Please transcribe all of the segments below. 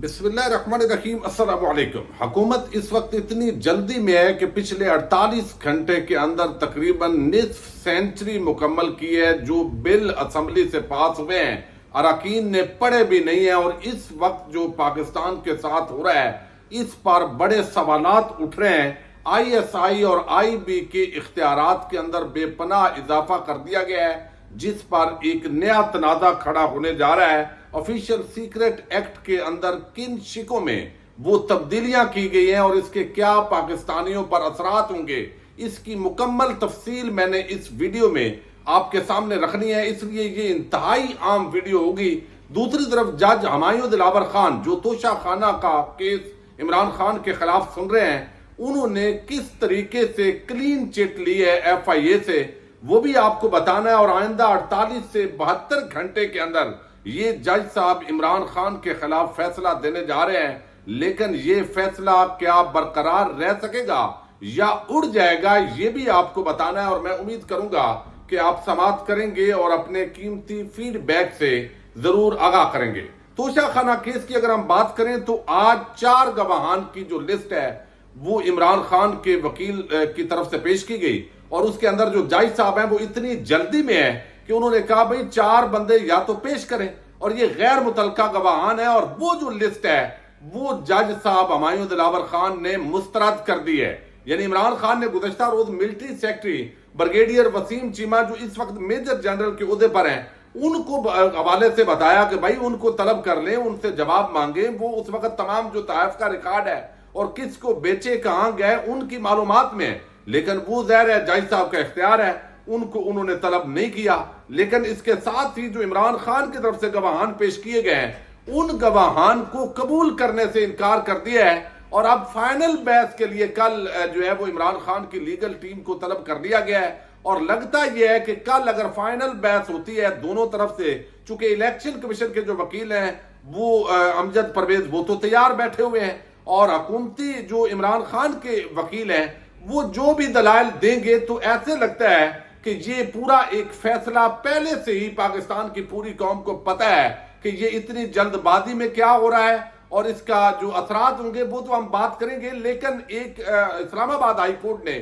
बिस्मिल्लाहिर्रहमानिर्रहीम। अस्सलाम वालेकुम। हुकूमत इस वक्त इतनी जल्दी में है कि पिछले 48 घंटे के अंदर तकरीबन निस्फ सेंचुरी मुकम्मल की है। जो बिल असम्बली से पास हुए हैं अरकान ने पढ़े भी नहीं है, और इस वक्त जो पाकिस्तान के साथ हो रहा है इस पर बड़े सवालात उठ रहे हैं। ISI और IB के इख्तियारात के अंदर बेपनाह इजाफा कर दिया गया है, जिस पर एक नया तनाज़ा खड़ा होने जा रहा है। ऑफिशियल सीक्रेट एक्ट के अंदर किन शिकों में वो तब्दीलियां की गई हैं और इसके क्या पाकिस्तानियों पर असरात होंगे, इसकी मुकम्मल तफसील मैंने इस वीडियो में आपके सामने रखनी है, इसलिए ये इंतहाई आम वीडियो होगी। दूसरी तरफ जज हमायूं दिलावर खान जो तोशा खाना का केस इमरान खान के खिलाफ सुन रहे हैं, उन्होंने किस तरीके से क्लीन चिट ली है FIA से, वो भी आपको बताना है। और आइंदा 48 से 72 घंटे के अंदर ये जज साहब इमरान खान के खिलाफ फैसला देने जा रहे हैं, लेकिन ये फैसला क्या बरकरार रह सकेगा या उड़ जाएगा, ये भी आपको बताना है। और मैं उम्मीद करूंगा कि आप समाप्त करेंगे और अपने कीमती फीडबैक से जरूर आगाह करेंगे। तोशा खाना केस की अगर हम बात करें तो आज 4 गवाहान की जो लिस्ट है वो इमरान खान के वकील की तरफ से पेश की गई, और उसके अंदर जो जज साहब हैं वो इतनी जल्दी में है कि उन्होंने कहा भाई 4 बंदे या तो पेश करें, और ये गैर मुतलका गवाहान है। और वो जो लिस्ट है वो जज साहब हमायूं दिलावर खान ने मुस्तरद कर दी है। यानी इमरान खान ने गुज़श्ता रोज military secretary brigadier Waseem Cheema जो इस वक्त मेजर जनरल के ओहदे पर हैं, उनको हवाले से बताया कि भाई उनको तलब कर लें, उनसे जवाब मांगे। वो उस वक्त तमाम जो तहफ का रिकॉर्ड है और किसको बेचे कहां गए उनकी मालूमात में है, लेकिन वो ज़ाहिर है जज साहब का इख्तियार है, उनको उन्होंने तलब नहीं किया। लेकिन इसके साथ ही जो इमरान खान की तरफ से गवाहान पेश किए गए हैं उन गवाहान को कबूल करने से इनकार कर दिया है। और अब फाइनल बहस के लिए कल जो है वो इमरान खान की लीगल टीम को तलब कर दिया गया है, और लगता यह है कि कल अगर फाइनल बहस होती है दोनों तरफ से, चूंकि इलेक्शन कमीशन के जो वकील हैं वो अमजद परवेज वो तो तैयार बैठे हुए हैं, और हुकूमती जो इमरान खान के वकील हैं वो जो भी दलाल देंगे, तो ऐसे लगता है कि ये पूरा एक फैसला पहले से ही पाकिस्तान की पूरी कौम को पता है कि ये इतनी जल्दबाजी में क्या हो रहा है, और इसका जो असरात होंगे वो तो हम बात करेंगे। लेकिन एक इस्लामाबाद हाई कोर्ट ने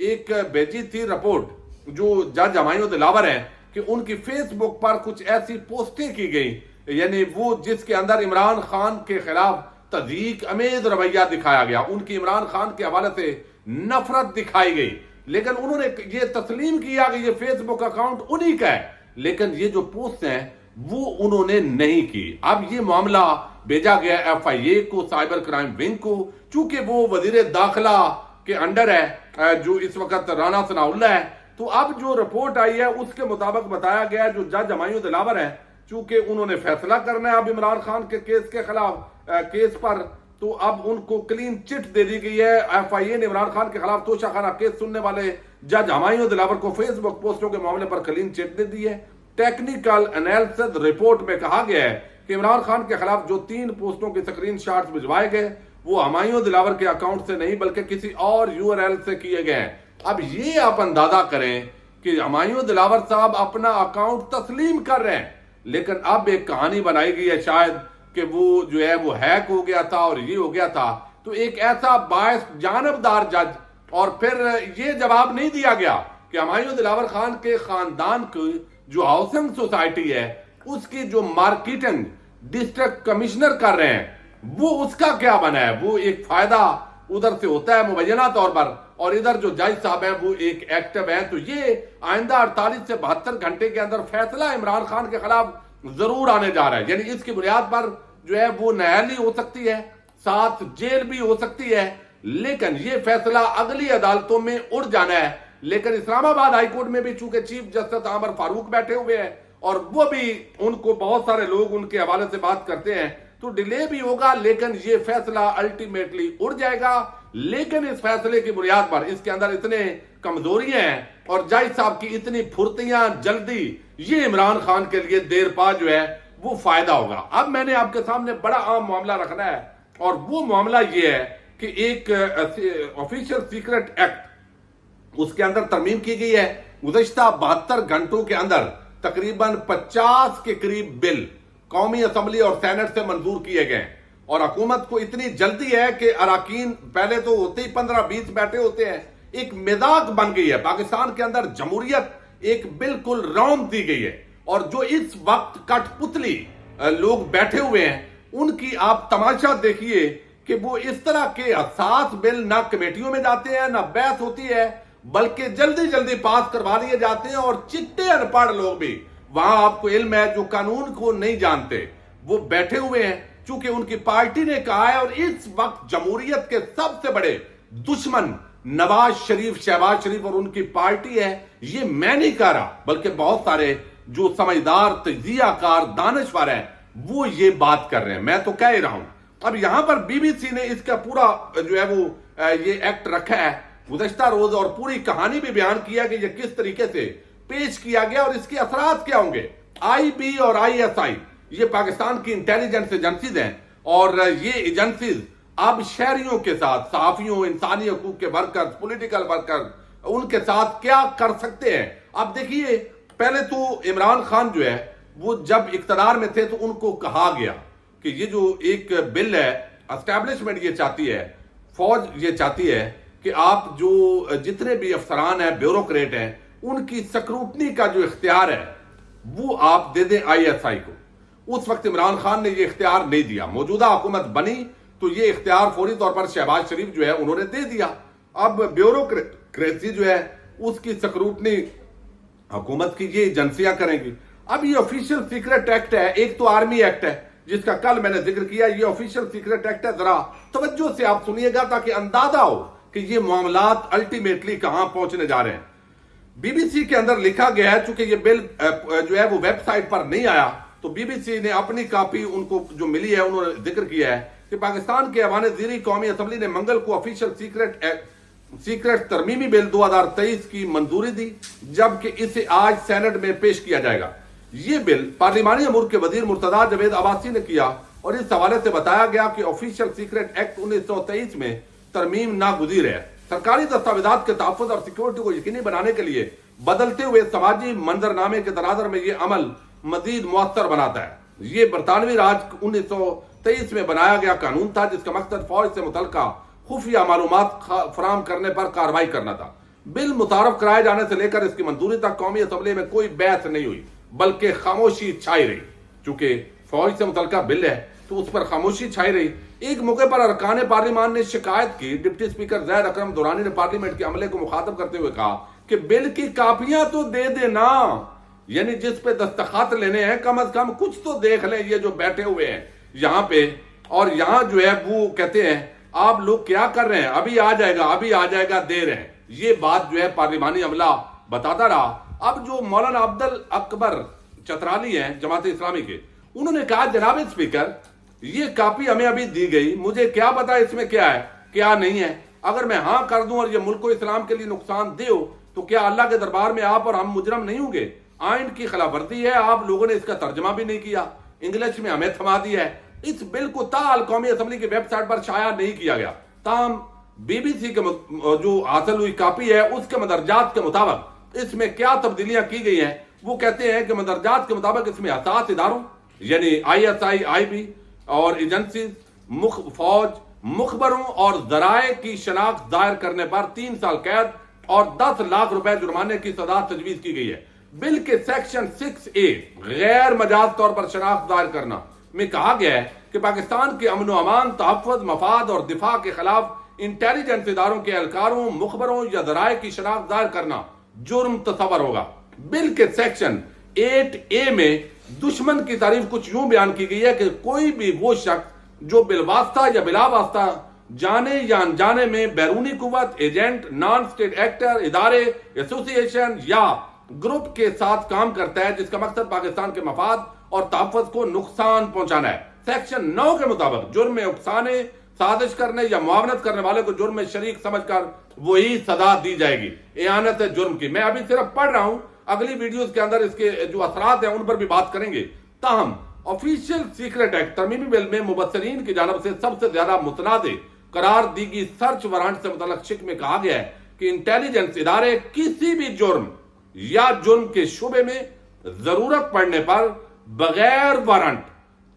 एक भेजी थी रिपोर्ट जो जज हमायूं दिलावर है कि उनकी फेसबुक पर कुछ ऐसी पोस्टें की गई, यानी वो जिसके अंदर इमरान खान के खिलाफ तज़ीक अमेज रवैया दिखाया गया, उनकी इमरान खान के हवाले से नफरत दिखाई गई। लेकिन उन्होंने ये तस्लीम किया कि ये फेसबुक अकाउंट उन्हीं का है, लेकिन ये जो पोस्ट हैं वो उन्होंने नहीं की। अब ये मामला भेजा गया FIA को, साइबर क्राइम विंग को, चूंकि वो वजीर दाखिला के अंडर है जो इस वक्त राना सनाउल्लाह है। तो अब जो रिपोर्ट आई है उसके मुताबिक बताया गया जो जज हमायूं दिलावर है, चूंकि उन्होंने फैसला करना है अब इमरान खान के केस के खिलाफ केस पर, तो अब उनको क्लीन चिट दे दी गई है। FIA ने इमरान खान के खिलाफ तोशा खाना केस सुनने वाले जज हमायूं दिलावर को फेसबुक पोस्टों के मामले पर क्लीन चिट दे दी है। टेक्निकल एनालिसिस रिपोर्ट में कहा गया है कि इमरान खान के खिलाफ जो 3 पोस्टों के स्क्रीन शॉट्स भिजवाए गए वो हमायूं दिलावर के अकाउंट से नहीं बल्कि किसी और URL से किए गए हैं। अब ये आप अंदाजा करें कि हमायूं दिलावर साहब अपना अकाउंट तस्लीम कर रहे हैं, लेकिन अब एक कहानी बनाई गई है शायद कि वो जो है वो हैक हो गया था और ये हो गया था। तो एक ऐसा बायस जानबदार जज, और फिर ये जवाब नहीं दिया गया कि हमायूं दिलावर खान के खानदान की जो हाउसिंग सोसाइटी है उसकी जो मार्केटिंग डिस्ट्रिक्ट कमिश्नर कर रहे हैं वो उसका क्या बना है। वो एक फायदा उधर से होता है मुबैना तौर पर, और इधर जो जज साहब हैं वो एक एक्टिव है। तो ये आइंदा 48 से 72 घंटे के अंदर फैसला इमरान खान के खिलाफ जरूर आने जा रहा है। यानी इसकी बुनियाद पर जो है वो न्यायालय हो सकती है, साथ जेल भी हो सकती है, लेकिन ये फैसला अगली अदालतों में उड़ जाना है। लेकिन इस्लामाबाद हाई कोर्ट में भी चूंकि चीफ जस्टिस आमर फारूक बैठे हुए हैं और वो भी उनको बहुत सारे लोग उनके हवाले से बात करते हैं, तो डिले भी होगा, लेकिन ये फैसला अल्टीमेटली उड़ जाएगा। लेकिन इस फैसले की बुनियाद पर इसके अंदर इतने कमजोरियां हैं और जज साहब की इतनी फुर्तियां जल्दी, ये इमरान खान के लिए देर पा जो है वो फायदा होगा। अब मैंने आपके सामने बड़ा आम मामला रखना है, और वो मामला ये है कि एक ऑफिशियल सीक्रेट एक्ट उसके अंदर तरमीम की गई है। गुज़श्ता 72 घंटों के अंदर तकरीबन 50 के करीब बिल कौमी असम्बली और सेनेट से मंजूर किए गए। اور حکومت کو اتنی جلدی ہے کہ اراکین پہلے تو ہوتے ہی 15-20 بیٹھے ہوتے ہیں، ایک مذاق بن گئی ہے پاکستان کے اندر، جمہوریت ایک بالکل رونق دی گئی ہے، اور جو اس وقت کٹ پتلی لوگ بیٹھے ہوئے ہیں ان کی آپ تماشا دیکھیے کہ وہ اس طرح کے حساس بل نہ کمیٹیوں میں جاتے ہیں نہ بحث ہوتی ہے، بلکہ جلدی جلدی پاس کروا لیے جاتے ہیں، اور چٹے ان پڑھ لوگ بھی وہاں آپ کو علم ہے جو قانون کو نہیں جانتے وہ بیٹھے ہوئے ہیں، چونکہ ان کی پارٹی نے کہا ہے، اور اس وقت جمہوریت کے سب سے بڑے دشمن نواز شریف، شہباز شریف اور ان کی پارٹی ہے۔ یہ میں نہیں کہہ رہا بلکہ بہت سارے جو سمجھدار، تجزیہ کار، دانشور ہیں وہ یہ بات کر رہے ہیں، میں تو کہہ ہی رہا ہوں۔ اب یہاں پر بی بی سی نے اس کا پورا جو ہے وہ یہ ایکٹ رکھا ہے گزشتہ روز، اور پوری کہانی بھی بیان کیا کہ یہ کس طریقے سے پیش کیا گیا اور اس کے اثرات کیا ہوں گے۔ آئی بی اور آئی ایس آئی یہ پاکستان کی انٹیلیجنس ایجنسیز ہیں، اور یہ ایجنسیز اب شہریوں کے ساتھ، صحافیوں، انسانی حقوق کے ورکرز، پولیٹیکل ورکرز، ان کے ساتھ کیا کر سکتے ہیں۔ اب دیکھیے، پہلے تو عمران خان جو ہے وہ جب اقتدار میں تھے تو ان کو کہا گیا کہ یہ جو ایک بل ہے، اسٹیبلشمنٹ یہ چاہتی ہے، فوج یہ چاہتی ہے کہ آپ جو جتنے بھی افسران ہیں، بیوروکریٹ ہیں، ان کی سکروٹنی کا جو اختیار ہے وہ آپ دے دیں آئی ایس آئی کو۔ اس وقت عمران خان نے یہ اختیار نہیں دیا، موجودہ حکومت بنی تو یہ اختیار فوری طور پر شہباز شریف جو ہے انہوں نے دے دیا۔ اب بیوروکریسی جو ہے اس کی سکروٹنی حکومت کی یہ ایجنسیاں کریں گی۔ اب یہ آفیشیل سیکرٹ ایکٹ ہے، ایک تو آرمی ایکٹ ہے جس کا کل میں نے ذکر کیا، یہ آفیشیل سیکرٹ ایکٹ ہے، ذرا توجہ سے آپ سنیے گا تاکہ اندازہ ہو کہ یہ معاملات الٹیمیٹلی کہاں پہنچنے جا رہے ہیں۔ بی بی سی کے اندر لکھا گیا ہے، چونکہ یہ بل جو ہے وہ ویب سائٹ پر نہیں آیا تو بی بی سی نے اپنی کاپی ان کو جو ملی ہے انہوں نے ذکر کیا ہے کہ پاکستان کے ایوان زیریں قومی اسمبلی نے منگل کو آفیشیل سیکرٹ ترمیمی بل 2023 کی منظوری دی، جبکہ اسے آج سینٹ میں پیش کیا جائے گا۔ یہ بل پارلیمانی امور کے وزیر مرتضیٰ جاوید عباسی نے کیا، اور اس حوالے سے بتایا گیا کہ آفیشیل سیکرٹ ایکٹ 1923 میں ترمیم ناگزیر ہے، سرکاری دستاویزات کے تحفظ اور سیکورٹی کو یقینی بنانے کے لیے بدلتے ہوئے سماجی منظرنامے کے تناظر میں یہ عمل مزید مؤثر بناتا ہے۔ یہ برطانوی راج 1923 میں بنایا گیا قانون تھا جس کا مقصد فوج سے متعلقہ خفیہ معلومات فراہم کرنے پر کارروائی کرنا تھا۔ بل متعارف کرائے جانے سے لے کر اس کی منظوری تک قومی اسمبلی میں کوئی بحث نہیں ہوئی بلکہ خاموشی چھائی رہی۔ چونکہ فوج سے متعلقہ بل ہے تو اس پر خاموشی چھائی رہی۔ ایک موقع پر ارکان پارلیمان نے شکایت کی، ڈپٹی اسپیکر زید اکرم دورانی نے پارلیمنٹ کے عملے کو مخاطب کرتے ہوئے کہا کہ بل کی کاپیاں تو دے دینا، یعنی جس پہ دستخط لینے ہیں کم از کم کچھ تو دیکھ لیں یہ جو بیٹھے ہوئے ہیں یہاں پہ، اور یہاں جو ہے وہ کہتے ہیں آپ لوگ کیا کر رہے ہیں، ابھی آ جائے گا، ابھی آ جائے گا، دے رہے ہیں۔ یہ بات جو ہے پارلیمانی عملہ بتاتا رہا۔ اب جو مولانا عبدل اکبر چترالی ہیں جماعت اسلامی کے، انہوں نے کہا جناب اسپیکر یہ کاپی ہمیں ابھی دی گئی، مجھے کیا پتا اس میں کیا ہے کیا نہیں ہے، اگر میں ہاں کر دوں اور یہ ملک و اسلام کے لیے نقصان دہ ہو تو کیا اللہ کے دربار میں آپ اور ہم مجرم نہیں ہوں گے؟ آئین کی خلاف ورزی ہے، آپ لوگوں نے اس کا ترجمہ بھی نہیں کیا، انگلش میں ہمیں تھما دیا ہے۔ اس بل کو تاحال قومی اسمبلی کی ویب سائٹ پر شائع نہیں کیا گیا، تاہم بی بی سی کے جو حاصل ہوئی کاپی ہے اس کے مدرجات کے مطابق اس میں کیا تبدیلیاں کی گئی ہیں، وہ کہتے ہیں کہ مدرجات کے مطابق اس میں حساس اداروں یعنی ISI, IB اور ایجنسیز، فوج، مخبروں اور ذرائع کی شناخت ظاہر کرنے پر 3 سال قید اور 10 لاکھ روپے جرمانے کی سزا تجویز کی گئی ہے۔ بل کے سیکشن 6A غیر مجاز طور پر شناخت ظاہر کرنا میں کہا گیا ہے کہ پاکستان کے امن و امان، تحفظ، مفاد اور دفاع کے خلاف انٹیلیجنس اداروں کے اہلکاروں، مخبروں یا ذرائع کی شناخت ظاہر کرنا جرم تصور ہوگا۔ بل کے سیکشن 8A میں دشمن کی تعریف کچھ یوں بیان کی گئی ہے کہ کوئی بھی وہ شخص جو بالواسطہ یا بلا واسطہ جانے یا انجانے میں بیرونی قوت، ایجنٹ، نان اسٹیٹ ایکٹر، ادارے، ایسوسی ایشن یا گروپ کے ساتھ کام کرتا ہے جس کا مقصد پاکستان کے مفاد اور تحفظ کو نقصان پہنچانا ہے۔ سیکشن 9 کے مطابق جرم میں اکسانے، سازش کرنے یا معاونت کرنے والے کو جرم میں شریک سمجھ کر وہی سزا دی جائے گی۔ اعانت جرم کی میں ابھی صرف پڑھ رہا ہوں، اگلی ویڈیوز کے اندر اس کے جو اثرات ہیں ان پر بھی بات کریں گے۔ تاہم آفیشیل سیکرٹ ایکٹ ترمیمی بل میں مبصرین کی جانب سے سب سے زیادہ متنازع قرار دی گئی سرچ وارنٹ سے متعلق شق میں کہا گیا ہے کہ انٹیلیجنس ادارے کسی بھی جرم یا جرم کے شعبے میں ضرورت پڑنے پر بغیر وارنٹ،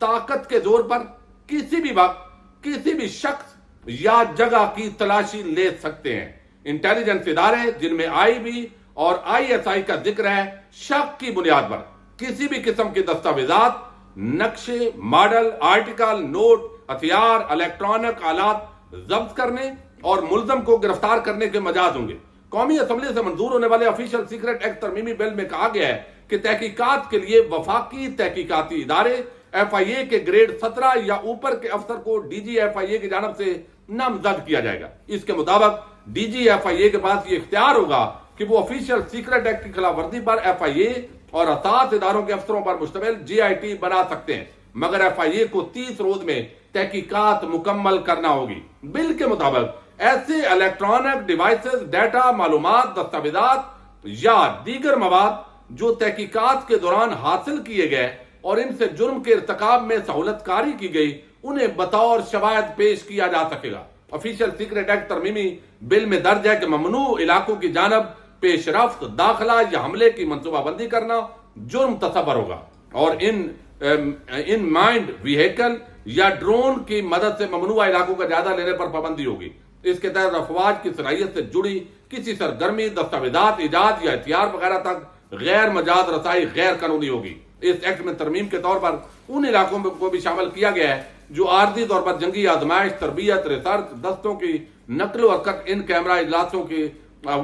طاقت کے زور پر، किसी भी वक्त किसी भी शख्स या जगह की तलाशी ले सकते हैं। इंटेलिजेंस इदारे जिनमें आईबी और आईएसआई का जिक्र है, शक की बुनियाद पर किसी भी किस्म के दस्तावेजात, नक्शे, मॉडल, आर्टिकल, नोट, हथियार, इलेक्ट्रॉनिक आलात जब्त करने और मुलजम को गिरफ्तार करने के मजाज होंगे। कौमी असम्बली से मंजूर होने वाले ऑफिशियल सीक्रेट एक्ट तरमीमी बिल में कहा गया है कि तहकीकात के लिए वफाकी तहकीकाती इदारे FIA के ग्रेड 17 या ऊपर के अफसर को DG FIA की जानब से नामजद किया जाएगा। इसके मुताबिक DG FIA के पास ये इख्तियार होगा कि वो ऑफिशियल सीक्रेट एक्ट की खिलाफ वर्जी पर FIA और असात इदारों के अफसरों पर मुश्तमिल GIT बना सकते हैं, मगर FIA को 30 रोज में तहकीकात मुकम्मल करना होगी। बिल के मुताबिक ऐसे इलेक्ट्रॉनिक डिवाइसेस, डाटा, मालूमात, दस्तावेजात या दीगर मवाद जो तहकीकात के दौरान हासिल किए गए और इनसे जुर्म के इर्तिकाब में सहूलतकारी की गई, उन्हें बतौर शवाहिद पेश किया जा सकेगा। ऑफिशियल सीक्रेट एक्ट तरमीमी बिल में दर्ज है कि ममनू इलाकों की जानब पेशरफ्त, दाखिला या हमले की मनसूबाबंदी करना जुर्म तस्वर होगा और इन माइंड व्हीकल या ड्रोन की मदद से ममनुआ इलाकों का जायजा लेने पर पाबंदी होगी। इसके तहत अफवाज की सलाहियत से जुड़ी किसी सरगर्मी, दस्तावेजात, इजाद या हथियार वगैरह तक गैर मजाज रसाई गैर कानूनी होगी। इस एक्ट में तरमीम के तौर पर उन इलाकों में को भी शामिल किया गया है जो आर्जी तौर पर जंगी आजमाइश, तरबियत, रिसर्च, दस्तों की नकल हरकत, इन कैमरा इजलासों की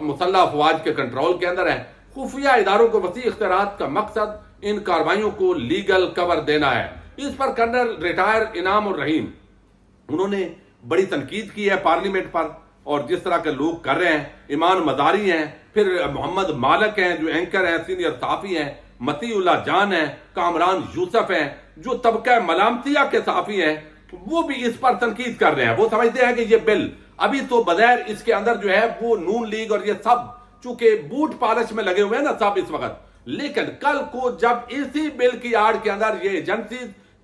मुसल्लह अफवाज के कंट्रोल के अंदर है। खुफिया इदारों को वसी इख्तियारात का मकसद इन कार्रवाइयों को लीगल कवर देना है। इस पर कर्नल रिटायर इनाम उर रहीम उन्होंने बड़ी तनकीद की है पार्लियामेंट पर, और जिस तरह के लोग कर रहे हैं, ईमान मदारी हैं, फिर मोहम्मद मालिक हैं जो एंकर हैं, सीनियर सहाफी हैं, मतीउल्लाह जान हैं, कामरान यूसुफ हैं जो तबका मलामतिया के सहाफी हैं, वो भी इस पर तनकीद कर रहे हैं। वो समझते हैं कि ये बिल अभी तो बगैर इसके अंदर जो है वो नून लीग और ये सब चूंकि बूट पॉलिश में लगे हुए हैं ना सब इस वक्त, लेकिन कल को जब इसी बिल की आड़ के अंदर ये एजेंसी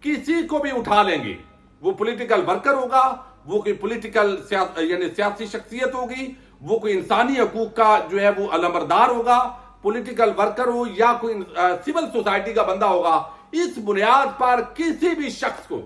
किसी को भी उठा लेंगी, वो पॉलिटिकल वर्कर होगा, वो कोई पॉलिटिकल यानी सियासी शख्सियत होगी, वो कोई इंसानी हकूक का जो है वो अलमबरदार होगा, पॉलिटिकल वर्कर हो या कोई सिविल सोसाइटी का बंदा होगा, इस बुनियाद पर किसी भी शख्स को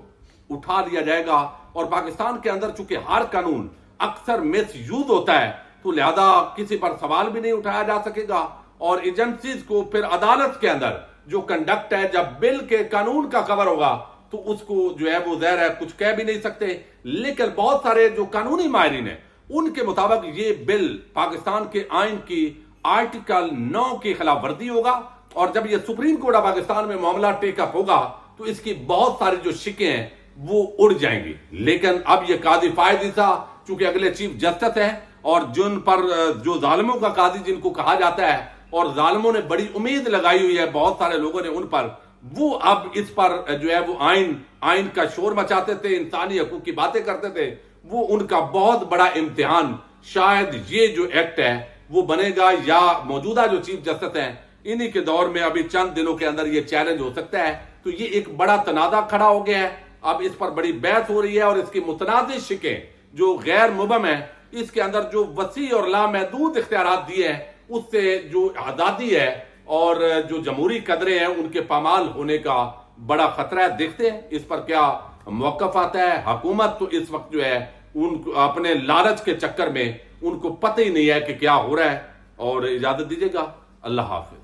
उठा लिया जाएगा। और पाकिस्तान के अंदर चूंकि हर कानून अक्सर मिस यूज होता है, तो लिहाजा किसी पर सवाल भी नहीं उठाया जा सकेगा और एजेंसीज को फिर अदालत के अंदर जो कंडक्ट है, जब बिल के कानून का कवर होगा तो उसको जो है वो ज़ाहिर है कुछ कह भी नहीं सकते। लेकिन बहुत सारे जो कानूनी माहिरीन हैं उनके मुताबिक ये बिल पाकिस्तान के आइन की आर्टिकल 9 की खिलाफ वर्जी होगा, और जब ये सुप्रीम कोर्ट ऑफ पाकिस्तान में मामला टेकअप होगा तो इसकी बहुत सारी जो शिकें हैं वो उड़ जाएंगी। लेकिन अब ये काजी फायद ईसा चूंकि अगले चीफ जस्टिस हैं और जिन पर जो जालिमों का काजी जिनको कहा जाता है, और जालिमों ने बड़ी उम्मीद लगाई हुई है बहुत सारे लोगों ने उन पर, वो अब इस पर जो है वो आइन का शोर मचाते थे, इंसानी हकूक की बातें करते थे, वो उनका बहुत बड़ा इम्तिहान शायद ये जो एक्ट है वो बनेगा, या मौजूदा जो चीफ जस्टिस हैं इन्हीं के दौर में अभी चंद दिनों के अंदर ये चैलेंज हो सकता है। तो ये एक बड़ा तनाजा खड़ा हो गया है, अब इस पर बड़ी बहस हो रही है और इसकी मुतनाज़ शिकें जो गैर मुबम है, इसके अंदर जो वसी और लामहदूद इख्तियारात दिए हैं उससे जो आज़ादी है और जो जमहूरी कदरें हैं उनके पामाल होने का बड़ा खतरा है। देखते हैं इस पर क्या मौक़िफ़ आता है। हुकूमत तो इस वक्त जो है उन अपने लालच के चक्कर में उनको पता ही नहीं है कि क्या हो रहा है। और इजाजत दीजिएगा, अल्लाह हाफिज।